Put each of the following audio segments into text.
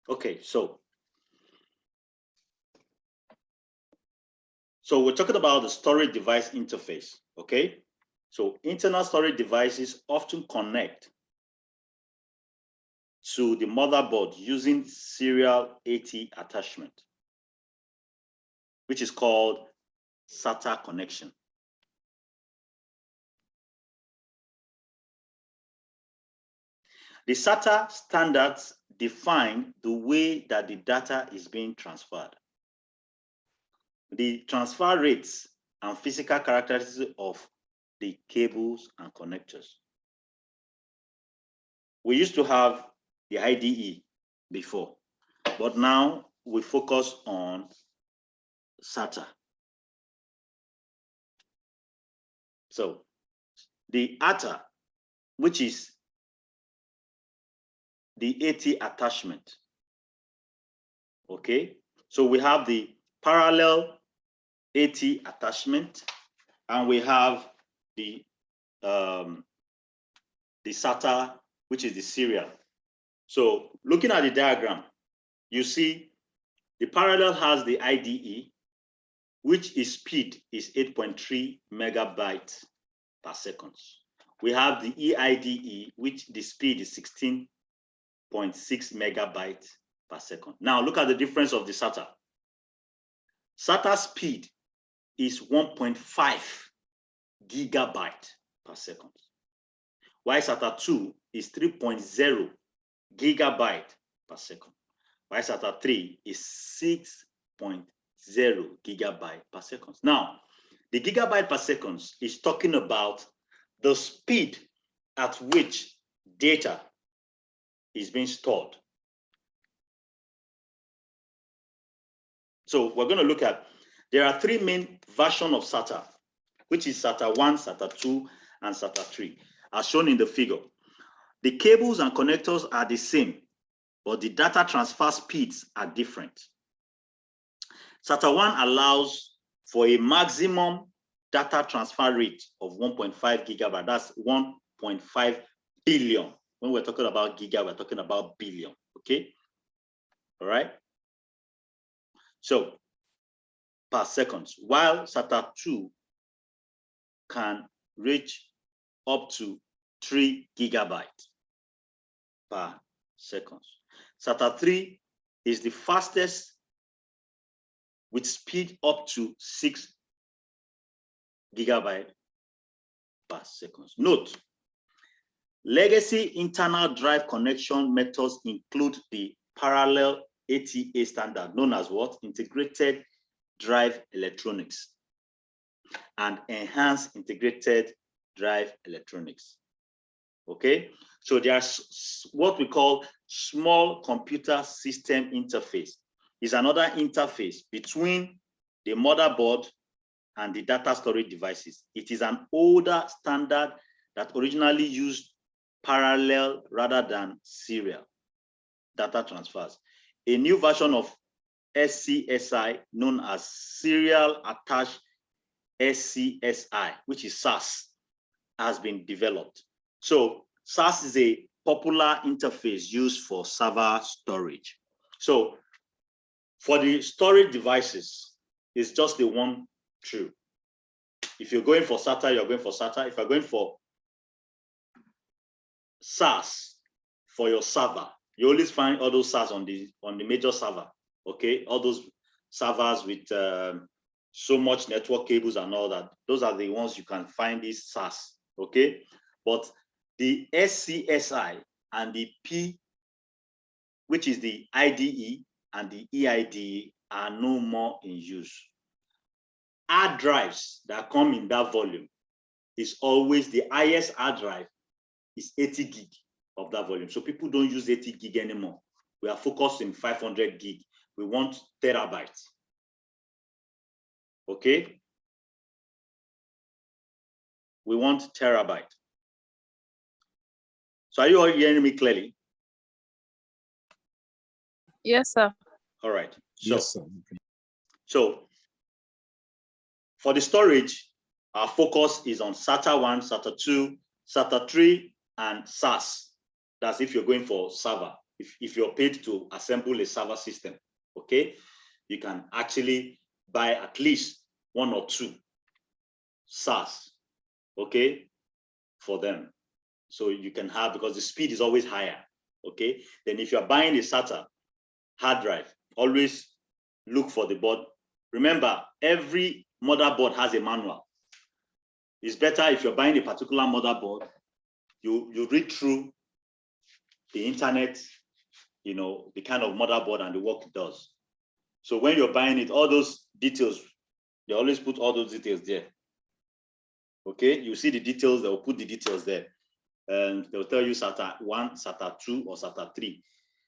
Okay, so we're talking about the storage device interface, okay? So internal storage devices often connect to the motherboard using serial AT attachment, which is called SATA connection. The SATA standards define the way that the data is being transferred. The transfer rates and physical characteristics of the cables and connectors. We used to have the IDE before, but now we focus on SATA. So the ATA, which is the AT attachment, okay? So we have the parallel AT attachment, and we have the SATA, which is the serial. So looking at the diagram, you see the parallel has the IDE, which is speed is 8.3 megabytes per second. We have the EIDE, which the speed is 16.6 megabytes per second. Now look at the difference of the SATA. SATA speed is 1.5 gigabyte per second, while SATA 2 is 3.0 gigabyte per second, while SATA 3 is 6.0 gigabyte per second. Now, the gigabyte per second is talking about the speed at which data is being stored. So we're going to look at, there are three main versions of SATA, which is SATA 1, SATA 2, and SATA 3, as shown in the figure. The cables and connectors are the same, but the data transfer speeds are different. SATA 1 allows for a maximum data transfer rate of 1.5 gigabyte. That's 1.5 billion. When we're talking about giga, we're talking about billion, okay? All right? So, per second, while SATA 2 can reach up to 3 gigabytes per second. SATA 3 is the fastest with speed up to 6 gigabytes per second. Note, legacy internal drive connection methods include the parallel ATA standard, known as what? Integrated drive electronics, and enhanced integrated drive electronics. Okay, so there's what we call small computer system interface. Is another interface between the motherboard and the data storage devices. It is an older standard that originally used parallel rather than serial data transfers. A new version of SCSI, known as Serial Attached SCSI, which is SAS, has been developed. So SAS is a popular interface used for server storage. So for the storage devices, it's just the one true. If you're going for SATA, you're going for SATA. If you're going for SAS for your server, you always find all those SAS on the major server. Okay, all those servers with so much network cables and all that. Those are the ones you can find these SAS. Okay, but the SCSI and the P, which is the IDE and the EIDE, are no more in use. Hard drives that come in that volume is always the highest hard drive is 80 gig of that volume. So people don't use 80 gig anymore. We are focused in 500 gig. We want terabytes. Okay? We want terabyte. So are you all hearing me clearly? Yes, sir. All right. So, Yes, sir. so for the storage, our focus is on SATA 1, SATA 2, SATA 3, and SAS. That's if you're going for server. if you're paid to assemble a server system, okay, you can actually buy at least 1 or 2 SARS, okay, for them. So you can have, because the speed is always higher, okay? Then if you're buying a SATA hard drive, always look for the board. Remember, every motherboard has a manual. It's better if you're buying a particular motherboard, you read through the internet, you know, the kind of motherboard and the work it does. So when you're buying it, all those details, they always put all those details there. Okay, you see the details, they'll put the details there. And they'll tell you SATA 1, SATA 2, or SATA 3.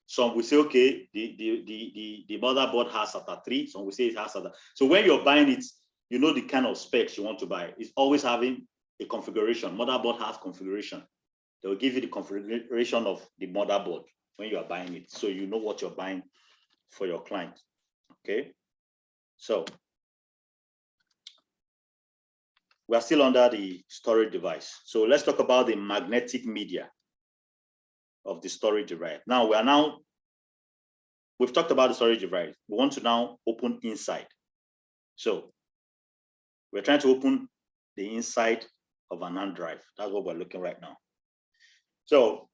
Some will say, okay, the motherboard has SATA 3. Some will say it has SATA. So when you're buying it, you know the kind of specs you want to buy. It's always having a configuration. Motherboard has configuration. They'll give you the configuration of the motherboard when you are buying it, so you know what you're buying for your client. Okay, so we are still under the storage device. So let's talk about the magnetic media of the storage device. Now we've talked about the storage device. We want to now open inside. So we're trying to open the inside of an hard drive. That's what we're looking right now. So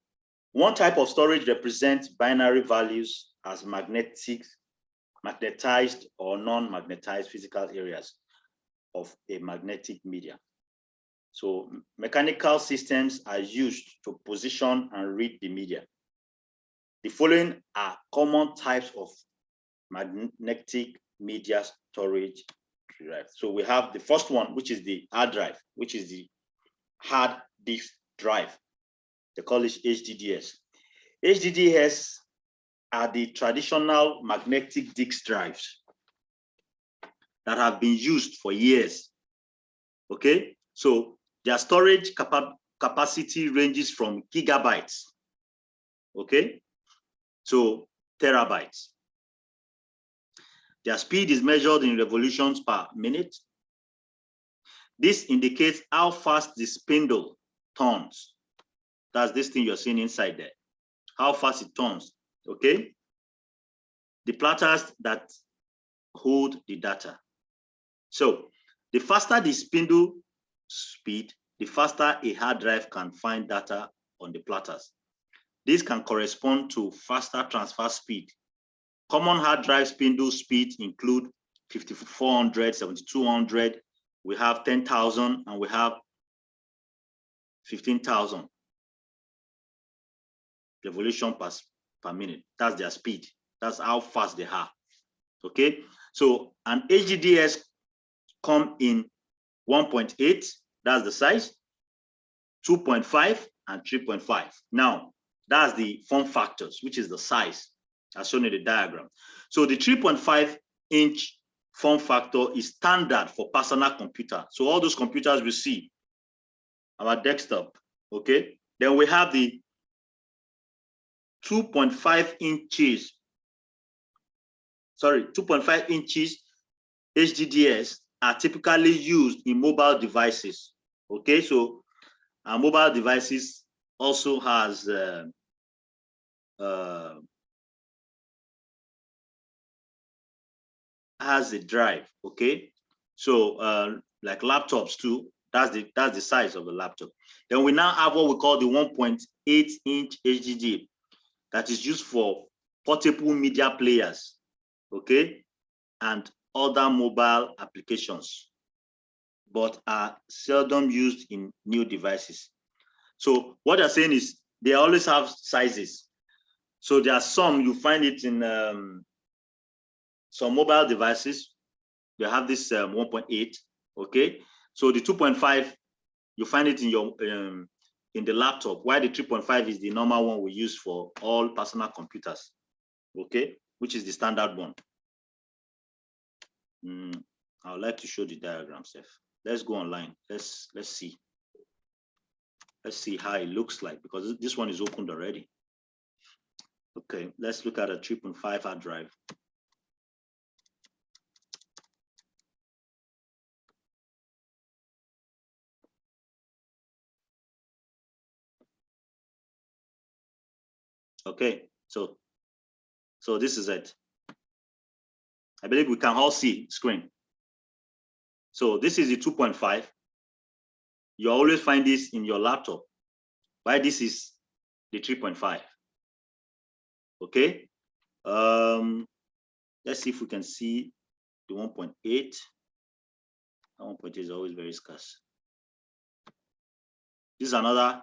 one type of storage represents binary values as magnetized or non-magnetized physical areas of a magnetic media. So mechanical systems are used to position and read the media. The following are common types of magnetic media storage drive. So we have the first one, which is the hard drive, which is the hard disk drive. They call it HDDs. HDDs are the traditional magnetic disk drives that have been used for years. Okay, so their storage capacity ranges from gigabytes, okay, to terabytes. Their speed is measured in revolutions per minute. This indicates how fast the spindle turns. That's this thing you're seeing inside there, how fast it turns, okay? The platters that hold the data. So the faster the spindle speed, the faster a hard drive can find data on the platters. This can correspond to faster transfer speed. Common hard drive spindle speeds include 5400, 7200, we have 10,000, and we have 15,000 revolutions per minute. That's their speed. That's how fast they are. Okay, so an HDDs come in 1.8, that's the size, 2.5, and 3.5. Now, that's the form factors, which is the size, as shown in the diagram. So the 3.5-inch form factor is standard for personal computer. So all those computers we see, our desktop, okay? Then we have the 2.5 inches HDDs are typically used in mobile devices. Okay, so our mobile devices also has a drive. Okay, so like laptops too. That's the size of the laptop. Then we now have what we call the 1.8-inch HDD that is used for portable media players. Okay, and other mobile applications, but are seldom used in new devices. So what they're saying is they always have sizes. So there are some, you find it in some mobile devices, they have this 1.8, okay? So the 2.5, you find it in your in the laptop, while the 3.5 is the normal one we use for all personal computers, okay? Which is the standard one. I would like to show the diagram, Seth. Let's go online. Let's see. Let's see how it looks like, because this one is opened already. Okay, let's look at a 3.5 hard drive. Okay, So this is it. I believe we can all see screen. So this is the 2.5. You always find this in your laptop. Why this is the 3.5. Okay. Let's see if we can see the 1.8. That 1.8 is always very scarce. This is another.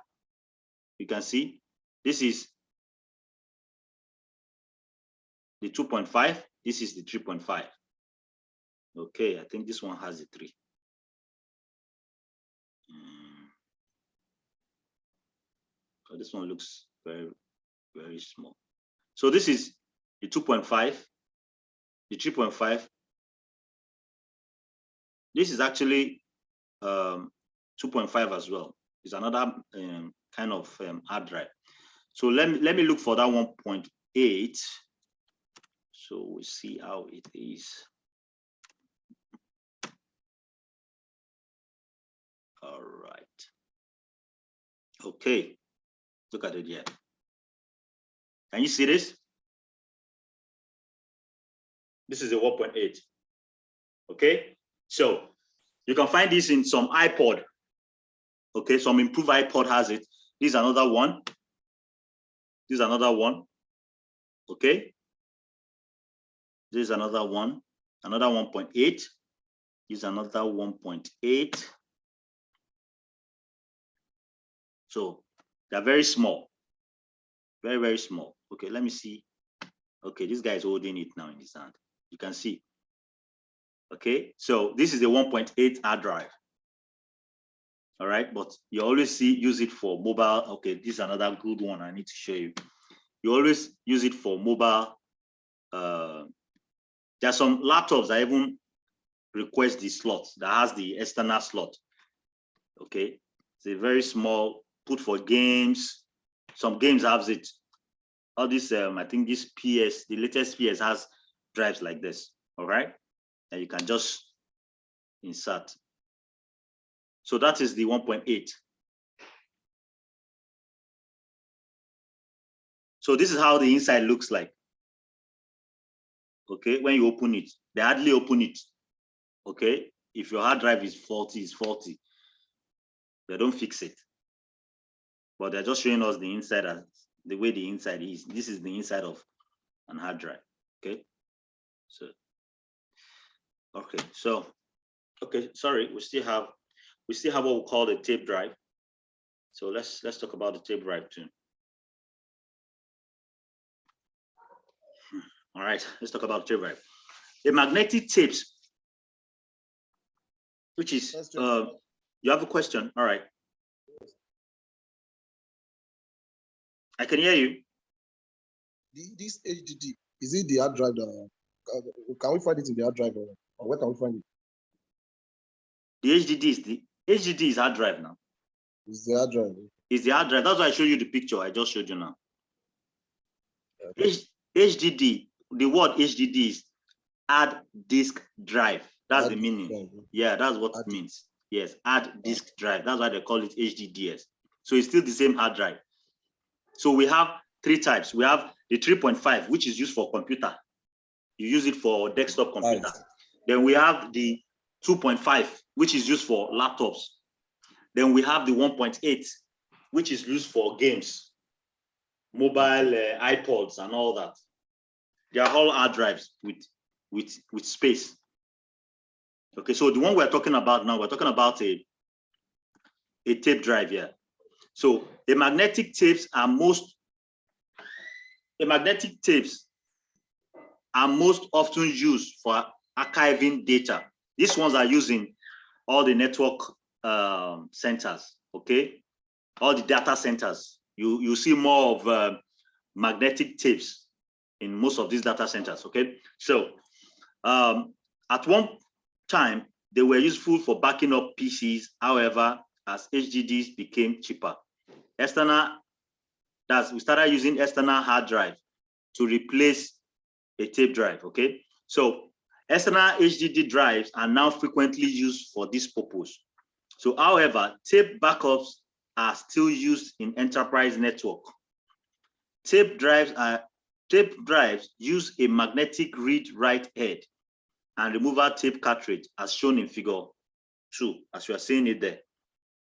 You can see this is the 2.5. This is the 3.5. Okay, I think this one has the 3. So this one looks very, very small. So this is the 2.5, the 3.5. This is actually 2.5 as well. It's another kind of hard drive. So let me look for that 1.8. So we'll see how it is. All right. Okay. Look at it here. Can you see this? This is a 1.8. Okay. So you can find this in some iPod. Okay. Some improved iPod has it. This is another one. This is another one. Okay. This is another one. Another 1.8. This is another 1.8. So they're very small. Very, very small. Okay, let me see. Okay, this guy is holding it now in his hand. You can see. Okay, so this is a 1.8 hard drive. All right, but you always use it for mobile. Okay, this is another good one I need to show you. You always use it for mobile. There are some laptops that even request the slot that has the external slot. Okay, it's a very small, put for games. Some games have it. All this, I think this PS, the latest PS has drives like this. All right, and you can just insert. So that is the 1.8. So this is how the inside looks like. Okay, when you open it, they hardly open it. Okay, if your hard drive is faulty, it's faulty. They don't fix it. But they're just showing us the inside as the way the inside is. This is the inside of an hard drive. Okay, so sorry, we still have what we call the tape drive. So let's talk about the tape drive too. All right, let's talk about tape drive. The magnetic tapes, which is you have a question. All right. I can hear you. This HDD, is it the hard drive? Can we find it in the hard drive, or where can we find it? The HDD is hard drive now. It's the hard drive. It's the hard drive. That's why I showed you the picture. I just showed you now. Okay. HDD. The word HDD is hard disk drive. That's the meaning. Drive. Yeah, that's what it means. Yes, hard disk drive. That's why they call it HDDs. So it's still the same hard drive. So we have 3 types. We have the 3.5, which is used for computer. You use it for desktop computer. Nice. Then we have the 2.5, which is used for laptops. Then we have the 1.8, which is used for games, mobile iPods and all that. They are all hard drives with space. Okay, so the one we're talking about now, we're talking about a tape drive here. So the magnetic tapes are most often used for archiving data. These ones are using all the network centers, okay? All the data centers. You see more of magnetic tapes in most of these data centers, okay? So at one time, they were useful for backing up PCs. However, as HDDs became cheaper, we started using external hard drive to replace a tape drive, okay? So external HDD drives are now frequently used for this purpose. So however, tape backups are still used in enterprise network. Tape drives are Tape drives use a magnetic read-write head and removal tape cartridge as shown in figure 2, as you are seeing it there.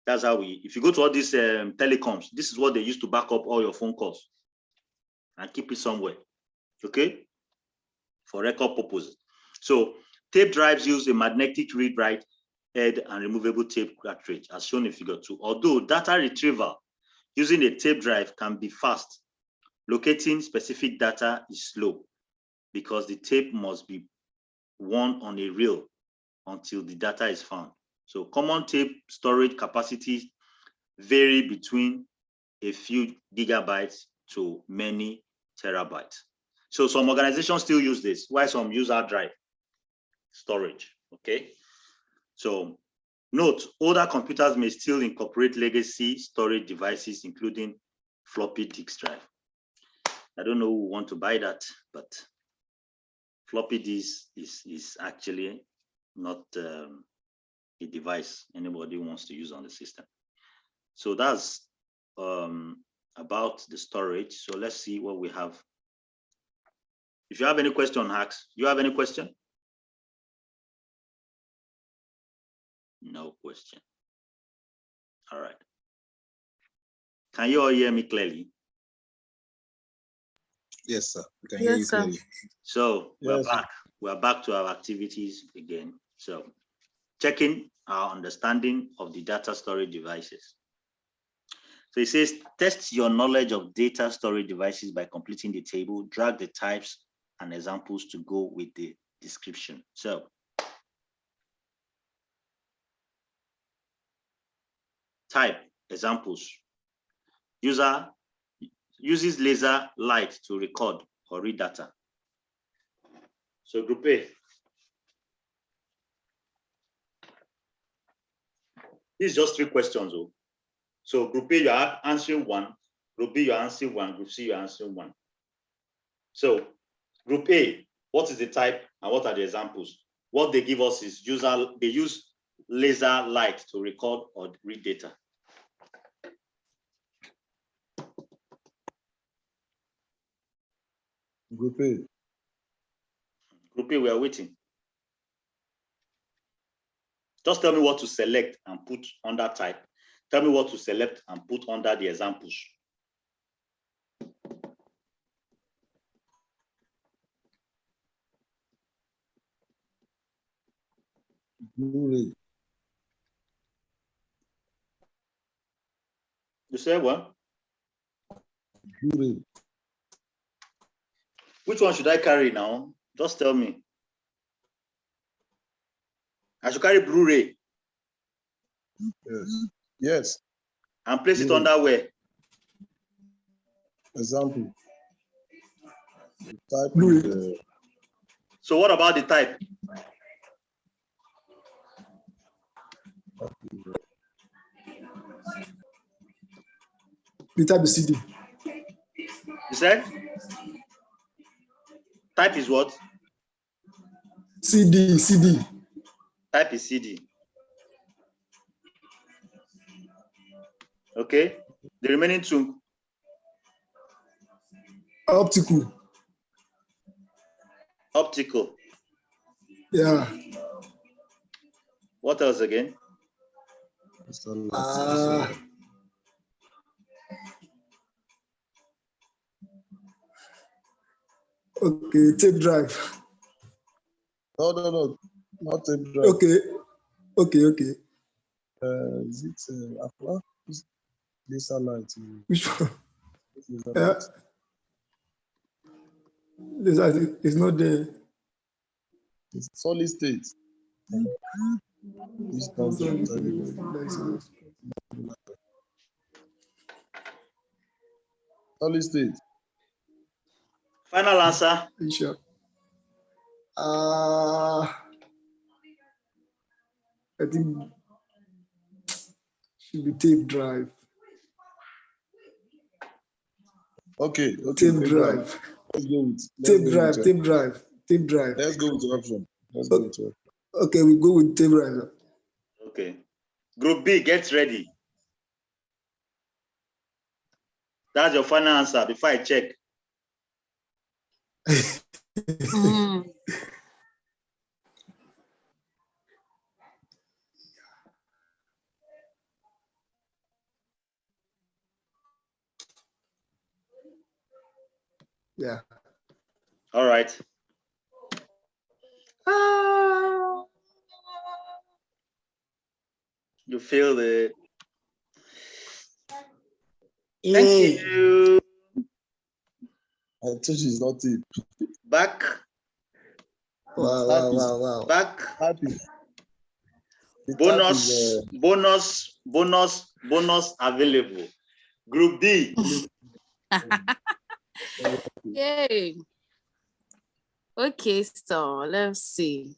That's how if you go to all these telecoms, this is what they use to back up all your phone calls and keep it somewhere, okay? For record purposes. So tape drives use a magnetic read-write head and removable tape cartridge as shown in figure 2. Although data retrieval using a tape drive can be fast, locating specific data is slow because the tape must be worn on a reel until the data is found. So common tape storage capacities vary between a few gigabytes to many terabytes. So some organizations still use this, while some use hard drive storage, okay? So note, older computers may still incorporate legacy storage devices, including floppy disk drive. I don't know who want to buy that, but floppy disk is actually not a device anybody wants to use on the system. So that's about the storage. So let's see what we have. If you have any question, Hacks, you have any question? No question. All right. Can you all hear me clearly? Yes, sir. We can hear you clearly. So we're Yes. back. We're back to our activities again. So checking our understanding of the data storage devices. So it says, test your knowledge of data storage devices by completing the table, drag the types and examples to go with the description. So type, examples. User uses laser light to record or read data. So group A. This is just 3 questions. Oh. So group A, you are answering 1. Group B, you are answering 1. Group C, you are answering 1. So group A, what is the type and what are the examples? What they give us is they use laser light to record or read data. Group A. Group A, we are waiting. Just tell me what to select and put under type. Tell me what to select and put under the examples. Blu-ray. You say what? Blu-ray. Which one should I carry now? Just tell me. I should carry Blu-ray. Yes. Yes. And place it under where? Example. Type Blu-ray. So what about the type? The type is CD. You said? Type is what? CD. Type is CD. Okay. The remaining 2. Optical. Optical. Yeah. What else again? Okay, tape drive. No. Not tape drive. Okay. Is it Aqua? Laser light. Which one? Light. It's not there. It's solid state. Solid state. Final answer. Sure. I think should be tape drive. Okay. Tape drive. Let's go with Tape drive. Let's go with the option. Okay, we go with tape drive. Okay. Group B, get ready. That's your final answer before I check. Mm. Yeah. All right. You feel the. Thank Yay. you. I told you it's not it. Back. Wow. Back. Happy. The Bonus available. Group D. Yay. Okay, so let's see.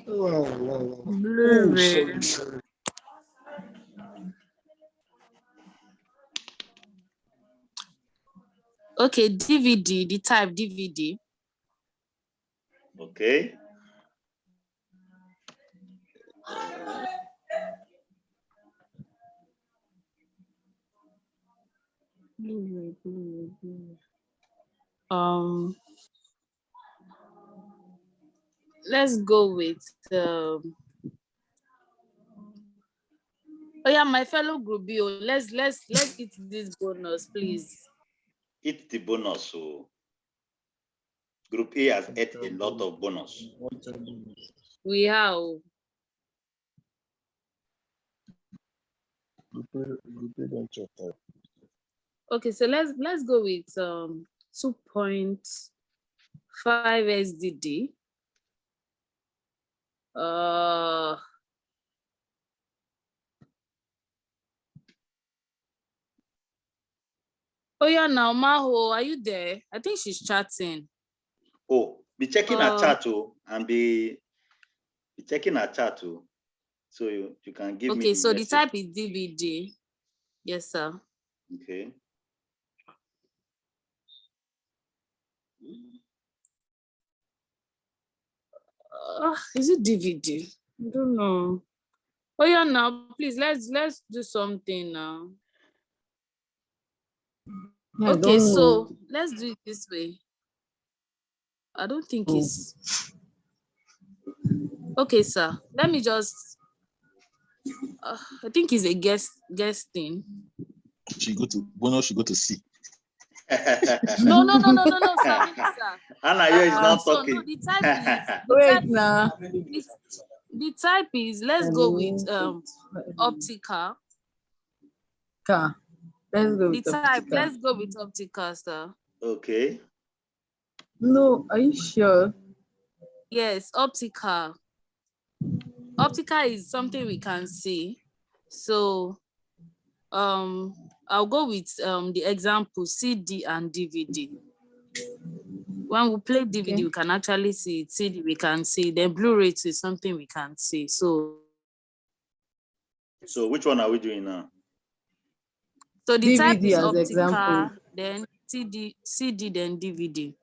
Wow. Blu-ray. Sorry. Okay, DVD, the type DVD. Okay. Let's go with oh yeah, my fellow group B. Let's eat this bonus, please. Eat the bonus. So Group A has ate a lot of bonus. We have okay, so let's go with 2.5 SDD. Oh yeah, now Maho, are you there? I think she's chatting. Oh, be checking her chat and be checking her chat too. So you can give me. Okay, so message. the type is DVD. Yes, sir. Okay. Is it DVD? I don't know. Oh yeah, now please let's do something now. Okay, so let's do it this way. I don't think it's okay, sir. Let me just. I think it's a guest thing. She go to bonus. She go to C. No, sir. Anna, here is not So talking. no, the type is Wait now. the type is let's go with optical. Car. Let's go The with type, optical. let's go with optical, sir. Okay. No, are you sure? Yes, optical. Optical is something we can see. So I'll go with the example CD and DVD. When we play DVD, Okay. we can actually see it. CD we can see. Then Blu-ray is something we can see. So which one are we doing now? So the type DVD is as optical, example. then CD, then DVD.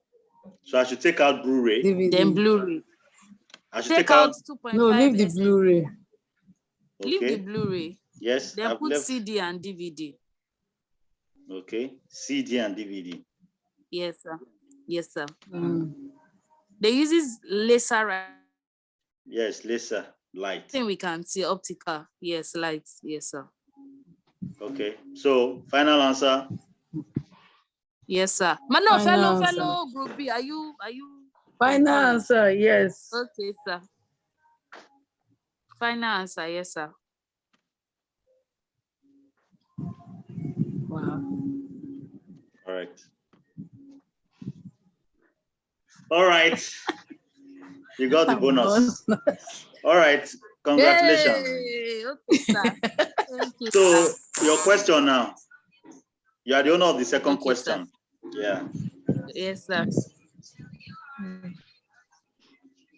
So I should take out Blu-ray. DVD. Then Blu-ray. I should Take take out out. 2.5. No, leave the SSD. Blu-ray. Leave the Okay. Blu-ray. Yes, Then I've put left. CD and DVD. Okay. CD and DVD. Yes, sir. Yes, sir. Mm. They uses laser. Yes, laser light. Thing we can see optical. Yes, lights. Yes, sir. Okay. So final answer. Yes, sir. But no, Final fellow group B, are you? Final confirmed? answer, yes. Okay, sir. Final answer, yes, sir. Wow. All right. All right. You got the bonus. All right. Congratulations. Hey, okay, sir. Thank you, So sir. your question now. You are the owner of the second Okay, question. sir. Yeah. Yes, sir.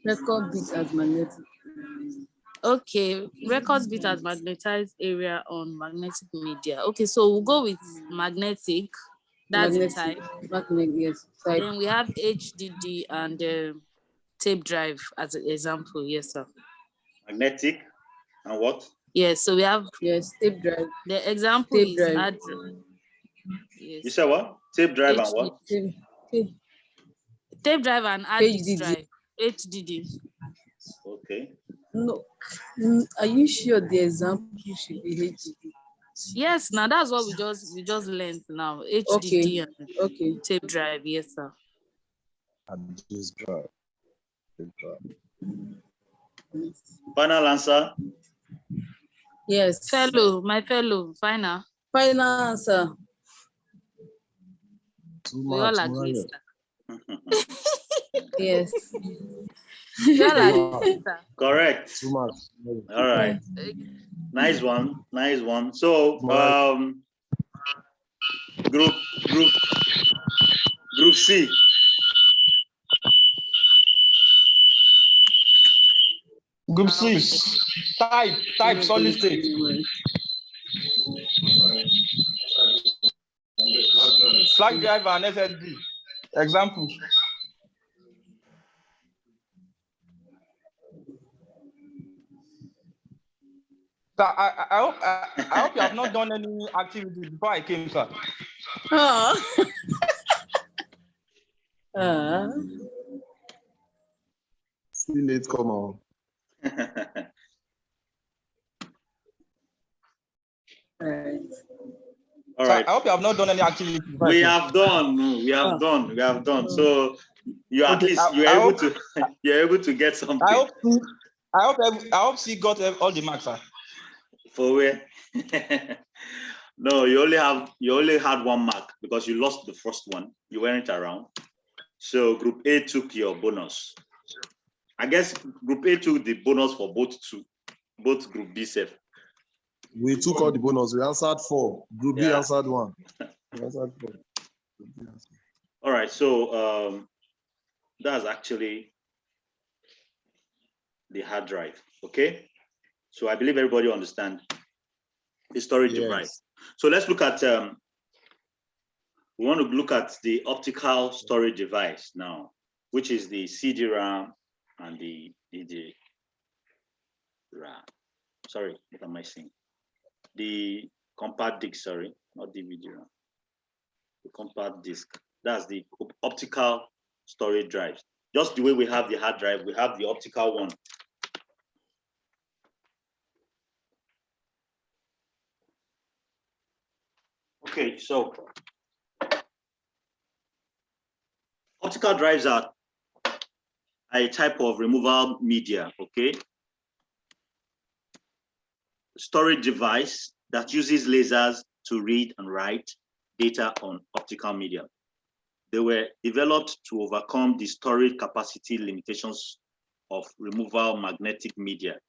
Record bit as magnetic. Okay, records bit as magnetized area on magnetic media. Okay, so we'll go with magnetic. That's the type. Magnetic, yes. Type. Then we have HDD and tape drive as an example. Yes, sir. Magnetic and what? Yes, so we have Yes, tape drive. the example Tape is drive. hard drive. You Yes. said what? Tape drive and HD. what? Tape. Tape drive and hard disk HDD. drive. HDD. Okay. No. Are you sure the example should be HDD? Yes, now that's what we just learned now. HDD Okay. and Okay. tape drive. Yes, sir. And this drive. This drive. Final answer. Yes. My fellow, final. Final answer. We all agree, sir. Yes. We all Wow. agree, sir. Correct. Too much. All right. Nice one. Nice one. So group C. Group 6. Type solid state. Flash drive and SSD. Examples. So I hope you have not done any activity before I came, sir. See late come on. All So right. I hope you have not done any activity before I We came. have done. We have done. We have done. So you at Okay, least you're able to get something. I hope she got all the marks, sir. For where? No, you only had 1 mark because you lost the first one. You weren't around. So group A took your bonus. I guess group A took the bonus for both group B safe. We took all the bonus. We answered 4. Group B Yeah. answered 1. We answered 4. All right, so that's actually the hard drive. Okay, so I believe everybody understands the storage device. So let's look at we want to look at the optical storage device now, which is the CD-RAM and the RAM. Sorry, what am I saying? The compact disc, sorry, not DVD-RAM. The compact disc. That's the optical storage drive. Just the way we have the hard drive, we have the optical one. Okay, so optical drives are a type of removable media, okay? Storage device that uses lasers to read and write data on optical media. They were developed to overcome the storage capacity limitations of removable magnetic media,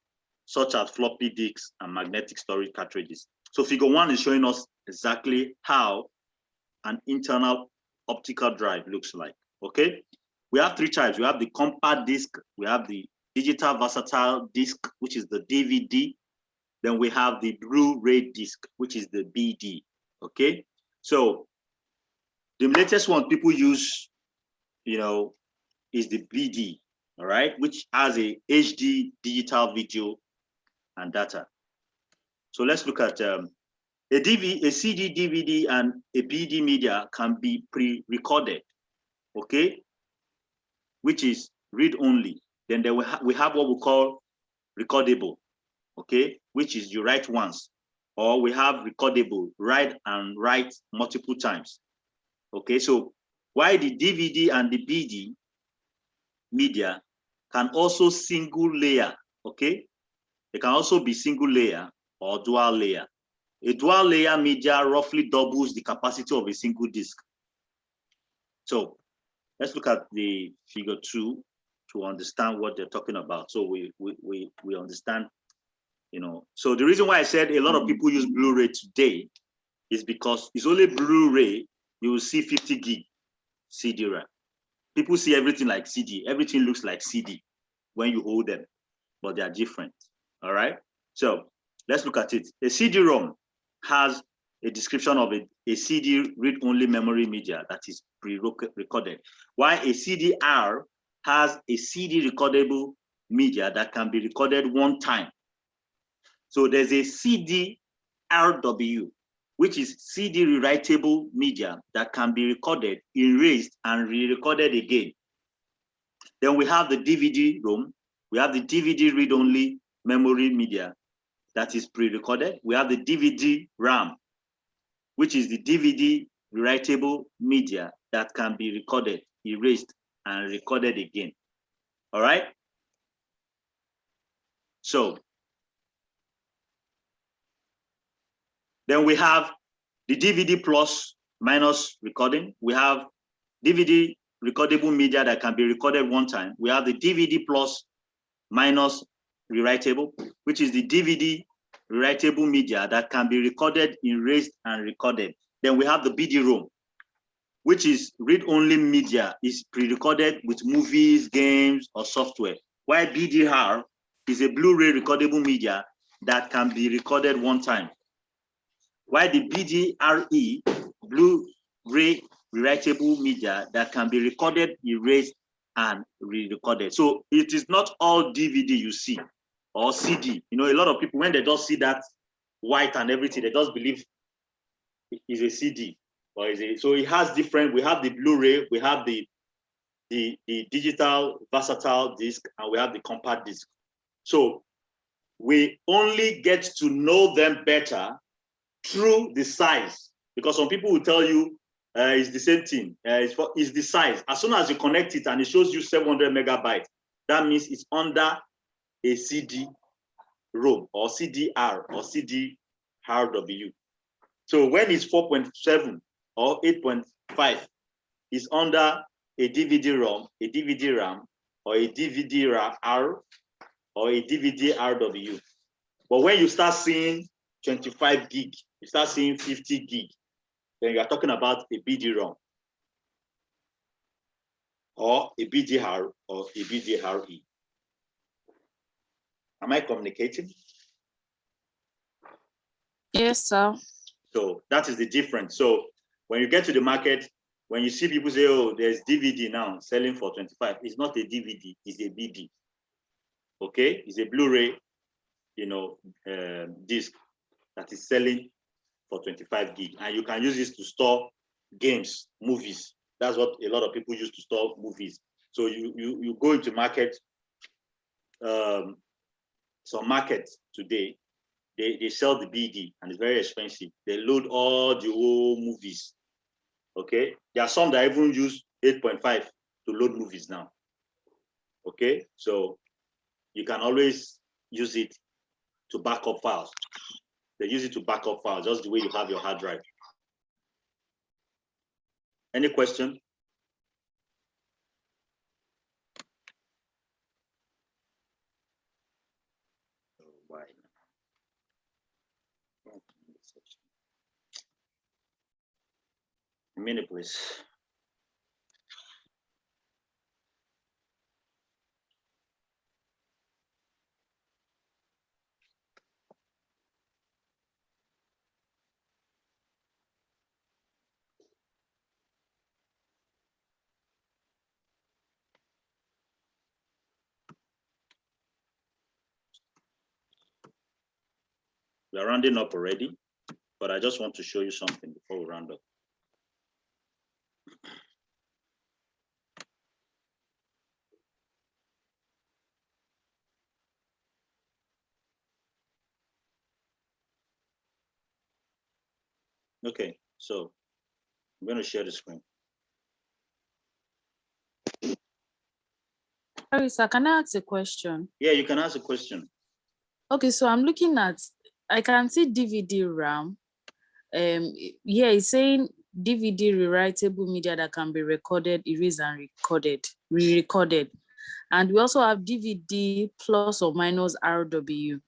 such as floppy disks and magnetic storage cartridges. So figure 1 is showing us exactly how an internal optical drive looks like, okay? We have 3 types. We have the compact disc, we have the digital versatile disc, which is the DVD, then we have the Blu-ray disc, which is the BD, okay? So the latest one people use, is the BD, all right? Which has a HD digital video and data. So let's look at a CD, DVD, and a BD media can be pre-recorded, okay? Which is read-only. Then we have what we call recordable, okay? Which is you write once. Or we have recordable, write and write multiple times. Okay, so why the DVD and the BD media can also single layer, okay? They can also be single layer or dual layer. A dual layer media roughly doubles the capacity of a single disk. So let's look at the figure 2 to understand what they're talking about. So we understand, So the reason why I said a lot of people use Blu-ray today is because it's only Blu-ray. You will see 50 gig CD-RAM. People see everything like CD. Everything looks like CD when you hold them, but they are different. All right. So let's look at it. A CD-ROM has a description of a CD read-only memory media that is pre-recorded, while a CD-R has a CD recordable media that can be recorded one time. So there's a CD-RW, which is CD rewritable media that can be recorded, erased, and re-recorded again. Then we have the DVD ROM. We have the DVD read-only memory media that is pre-recorded. We have the DVD RAM, which is the DVD rewritable media that can be recorded, erased, and recorded again. All right? So then we have the DVD plus minus recording. We have DVD recordable media that can be recorded one time. We have the DVD plus minus rewritable, which is the DVD rewritable media that can be recorded, erased, and recorded. Then we have the BD-ROM, which is read-only media, is pre-recorded with movies, games, or software. While BD-RAR is a Blu-ray recordable media that can be recorded one time. While the BD-RE, Blu-ray rewritable media that can be recorded, erased, and re-recorded. So it is not all DVD you see or CD. You know, a lot of people, when they just see that white and everything, they just believe it is a CD. Or is it, so it has different, we have the Blu-ray, we have the digital versatile disc, and we have the compact disc. So we only get to know them better through the size, because some people will tell you it's the same thing, it's the size. As soon as you connect it and it shows you 700 megabytes, that means it's under a CD-ROM or CDR or CD-RW. So when it's 4.7 or 8.5, it's under a DVD-ROM, a DVD-RAM, or a DVD-R or a DVD-RW. But when you start seeing 25 gig, you start seeing 50 gig, then you are talking about a BD-ROM or a BD-R or a BD-RE. Am I communicating? Yes, sir. So that is the difference. So when you get to the market, when you see people say, oh, there's DVD now selling for 25, it's not a DVD, it's a BD. Okay, it's a Blu-ray, you know, disc that is selling for 25 gig, and you can use this to store games, movies. That's what a lot of people use to store movies. So you go into market, some markets today, they sell the BD and it's very expensive. They load all the old movies. Okay, there are some that even use 8.5 to load movies now. Okay, so you can always use it to back up files. They use it to back up files, just the way you have your hard drive. Any question? A minute, please. We are rounding up already, but I just want to show you something before we round up. Okay, so I'm going to share the screen. Sorry, sir, can I ask a question? Yeah, you can ask a question. Okay, so I'm looking at, I can see DVD RAM. Yeah, it's saying DVD rewritable media that can be recorded, erased, and re-recorded. And we also have DVD plus or minus RW.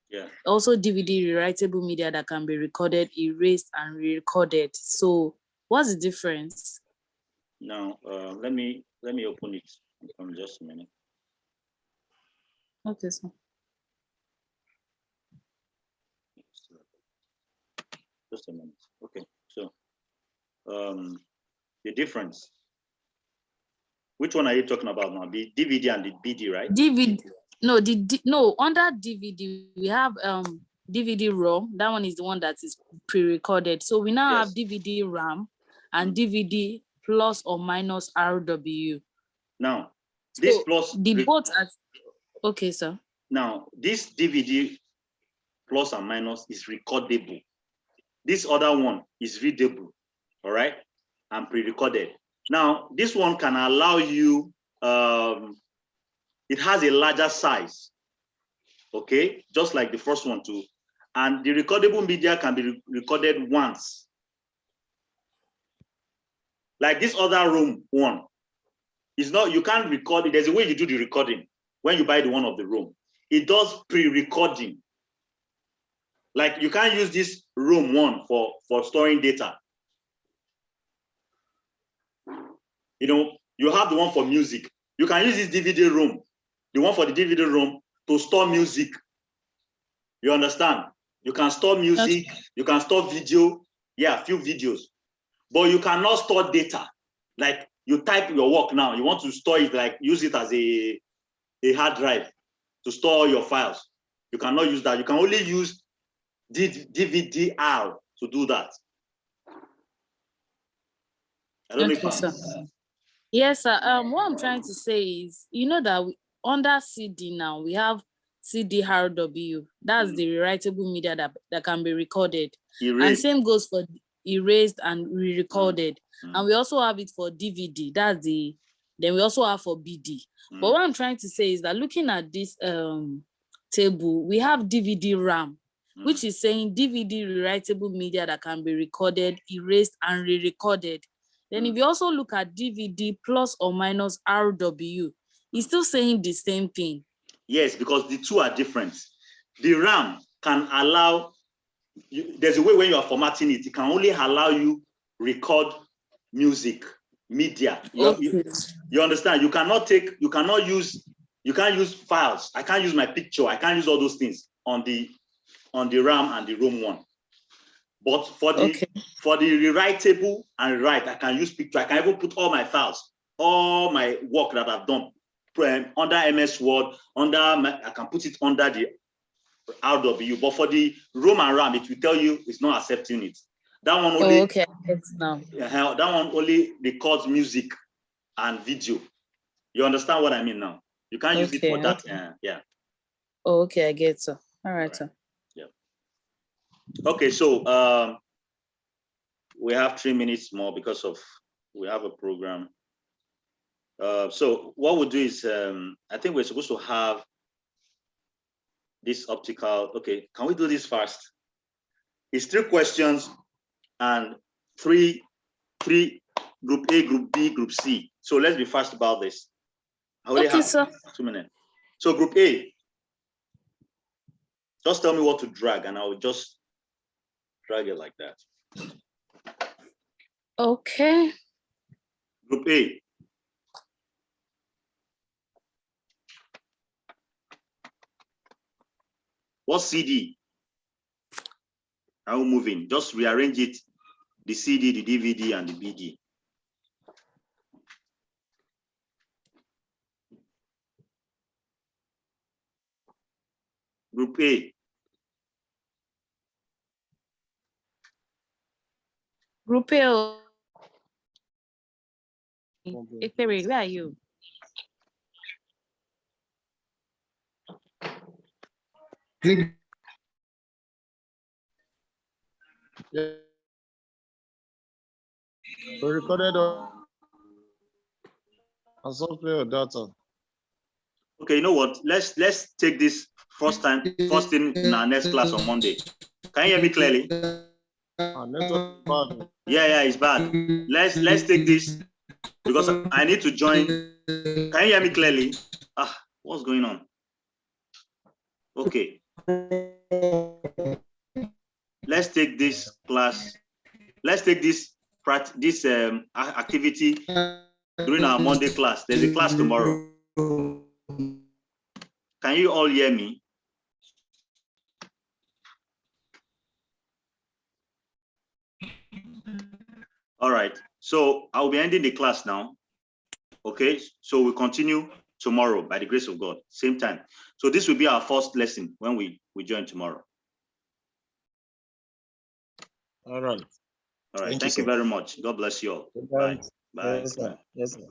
Yeah. Also DVD rewritable media that can be recorded, erased, and re-recorded. So what's the difference? Now, let me open it from just a minute. Okay, sir. Just a minute. Okay, so the difference. Which one are you talking about now? The DVD and the BD, right? DVD. No, no, under DVD we have DVD ROM. That one is the one that is pre-recorded. So we now have DVD RAM and DVD plus or minus RW. Now, This So plus the both are okay, sir. now this DVD plus and minus is recordable. This other one is readable, all right, and pre-recorded. Now this one can allow you. It has a larger size, okay, just like the first one too. And the recordable media can be recorded once. Like this other room one, it's not, you can't record it. There's a way you do the recording when you buy the one of the room. It does pre-recording. Like you can't use this room one for storing data. You know, you have the one for music. You can use this DVD room, the one for the DVD room, to store music. You understand? You can store music, you can store video, yeah, a few videos, but you cannot store data. Like you type your work now, you want to store it, like use it as a hard drive to store all your files. You cannot use that. You can only use DVD-R to do that. I don't know Okay, if sir. Yes, sir. What I'm trying to say is, you know that under CD now we have CD-RW. That's the rewritable media that can be recorded. And erased. same goes for erased and re-recorded. Mm. And we also have it for DVD. Then we also have for BD. But what I'm trying to say is that looking at this table, we have DVD RAM, which is saying DVD rewritable media that can be recorded, erased, and re-recorded. Then if you also look at DVD plus or minus RW, it's still saying the same thing. Yes, because the two are different. The RAM can allow, there's a way when you are formatting it, it can only allow you record music, media. You understand? You can't use files. I can't use my picture. I can't use all those things on the RAM and the ROM one. But for the rewritable and write, I can use picture. I can even put all my files, all my work that I've done under MS Word, I can put it under the RW. But for the ROM and RAM, it will tell you it's not accepting it. That one only. Okay, it's now. That one only records music and video. You understand what I mean now? You can't use it for that. Yeah. Oh, okay, I get so. All right, sir. Yeah. Okay, so we have 3 minutes more because we have a program. So what we'll do is, I think we're supposed to have this optical. Okay, can we do this fast? It's 3 questions and three group A, group B, group C. So let's be fast about this. I only have sir. 2 minutes. So group A, just tell me what to drag and I will just drag it like that. Okay. Group A. What CD? I will move in. Just rearrange it. The CD, the DVD, and the BD. Group A. Group A. Where are you? Yeah. We recorded on software or data. Okay, you know what? Let's take this first thing in our next class on Monday. Can you hear me clearly? Network bad. Yeah, it's bad. Let's take this because I need to join. Can you hear me clearly? What's going on? Okay. Let's take this class. Let's take this activity during our Monday class. There's a class tomorrow. Can you all hear me? All right. So I'll be ending the class now. Okay. So we'll continue tomorrow by the grace of God, same time. So this will be our first lesson when we join tomorrow. All right. All right. Thank you very much. God bless you all. Bye. Bye. Yes, sir. Yes, sir.